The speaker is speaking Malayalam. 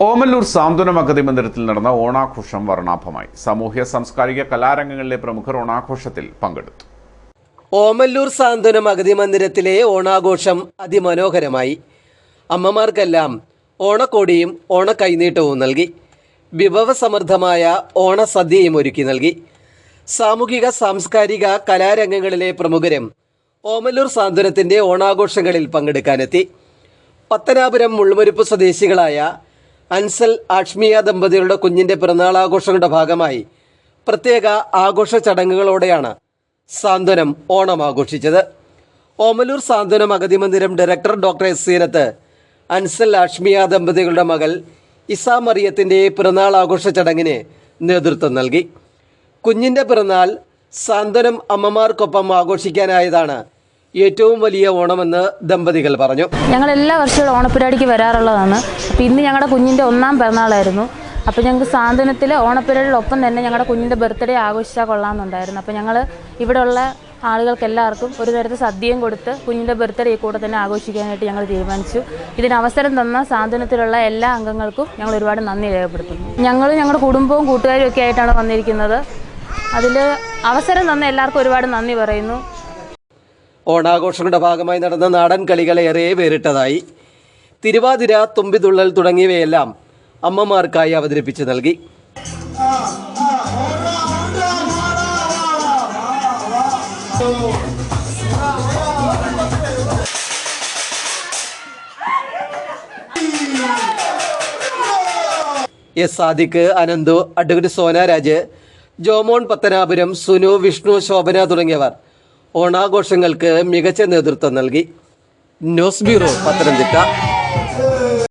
ഓമല്ലൂർ സാന്ത്വനം അഗതി മന്ദിരത്തിൽ നടന്ന ഓണാഘോഷം വർണ്ണാഭമായി. സാമൂഹ്യ സാംസ്കാരിക കലാരംഗങ്ങളിലെ പ്രമുഖർ ഓണാഘോഷത്തിൽ പങ്കെടുത്തു. ഓമല്ലൂർ സാന്ത്വനം അഗതി മന്ദിരത്തിലെ ഓണാഘോഷം അതിമനോഹരമായി. അമ്മമാർക്കെല്ലാം ഓണക്കോടിയും ഓണക്കൈനീട്ടവും നൽകി. വിഭവസമൃദ്ധമായ ഓണസദ്യയും ഒരുക്കി നൽകി. സാമൂഹിക സാംസ്കാരിക കലാരംഗങ്ങളിലെ പ്രമുഖരും ഓമല്ലൂർ സാന്ത്വനത്തിൻ്റെ ഓണാഘോഷങ്ങളിൽ പങ്കെടുക്കാനെത്തി. പത്തനാപുരം മുള്ളുമരുപ്പ് സ്വദേശികളായ അൻസൽ ആഷ്മിയ ദമ്പതികളുടെ കുഞ്ഞിൻ്റെ പിറന്നാളാഘോഷങ്ങളുടെ ഭാഗമായി പ്രത്യേക ആഘോഷ ചടങ്ങുകളോടെയാണ് സാന്ത്വനം ഓണം ആഘോഷിച്ചത്. ഓമല്ലൂർ സാന്ത്വനം അഗതി മന്ദിരം director doctor S Zeenath Ansal Ashmiya ദമ്പതികളുടെ മകൾ ഇസാ മറിയത്തിൻ്റെ പിറന്നാൾ ആഘോഷ ചടങ്ങിന് നേതൃത്വം നൽകി. കുഞ്ഞിൻ്റെ പിറന്നാൾ സാന്ത്വനം അമ്മമാർക്കൊപ്പം ആഘോഷിക്കാനായതാണ് ഏറ്റവും വലിയ ഓണമെന്ന് ദമ്പതികൾ പറഞ്ഞു. ഞങ്ങൾ എല്ലാ വർഷവും ഓണപ്പരിപാടിക്ക് വരാറുള്ളതാണ്. അപ്പോൾ ഇന്ന് ഞങ്ങളുടെ കുഞ്ഞിൻ്റെ 1ാം പിറന്നാളായിരുന്നു. അപ്പോൾ ഞങ്ങൾക്ക് സാന്ത്വനത്തിൽ ഓണപ്പരിപാടിയോടൊപ്പം തന്നെ ഞങ്ങളുടെ കുഞ്ഞിൻ്റെ ബർത്ത്ഡേ ആഘോഷിച്ചാൽ കൊള്ളാമെന്നുണ്ടായിരുന്നു. അപ്പോൾ ഞങ്ങൾ ഇവിടെയുള്ള ആളുകൾക്ക് എല്ലാവർക്കും ഒരു നേരത്തെ സദ്യയും കൊടുത്ത് കുഞ്ഞിൻ്റെ ബർത്ത്ഡേ കൂടെ തന്നെ ആഘോഷിക്കാനായിട്ട് ഞങ്ങൾ തീരുമാനിച്ചു. ഇതിന് അവസരം തന്ന സാന്ത്വനത്തിലുള്ള എല്ലാ അംഗങ്ങൾക്കും ഞങ്ങൾ ഒരുപാട് നന്ദി രേഖപ്പെടുത്തുന്നു. ഞങ്ങൾ ഞങ്ങളുടെ കുടുംബവും കൂട്ടുകാരും ഒക്കെ ആയിട്ടാണ് വന്നിരിക്കുന്നത്. അതിൽ അവസരം തന്ന എല്ലാവർക്കും ഒരുപാട് നന്ദി പറയുന്നു. ഓണാഘോഷങ്ങളുടെ ഭാഗമായി നടന്ന നാടൻ കളികൾ ഏറെ വേറിട്ടതായി. തിരുവാതിര, തുമ്പിതുള്ളൽ തുടങ്ങിയവയെല്ലാം അമ്മമാർക്കായി അവതരിപ്പിച്ച് നൽകി. എസ് സാദിഖ്, അനന്തു, അഡ്വക്കേറ്റ് സോനാരാജ്, ജോമോൻ പത്തനാപുരം, സുനു, വിഷ്ണു, ശോഭന തുടങ്ങിയവർ ഓണാഘോഷങ്ങൾക്ക് മികച്ച നേതൃത്വം നൽകി. News bureau, Pathanamthitta.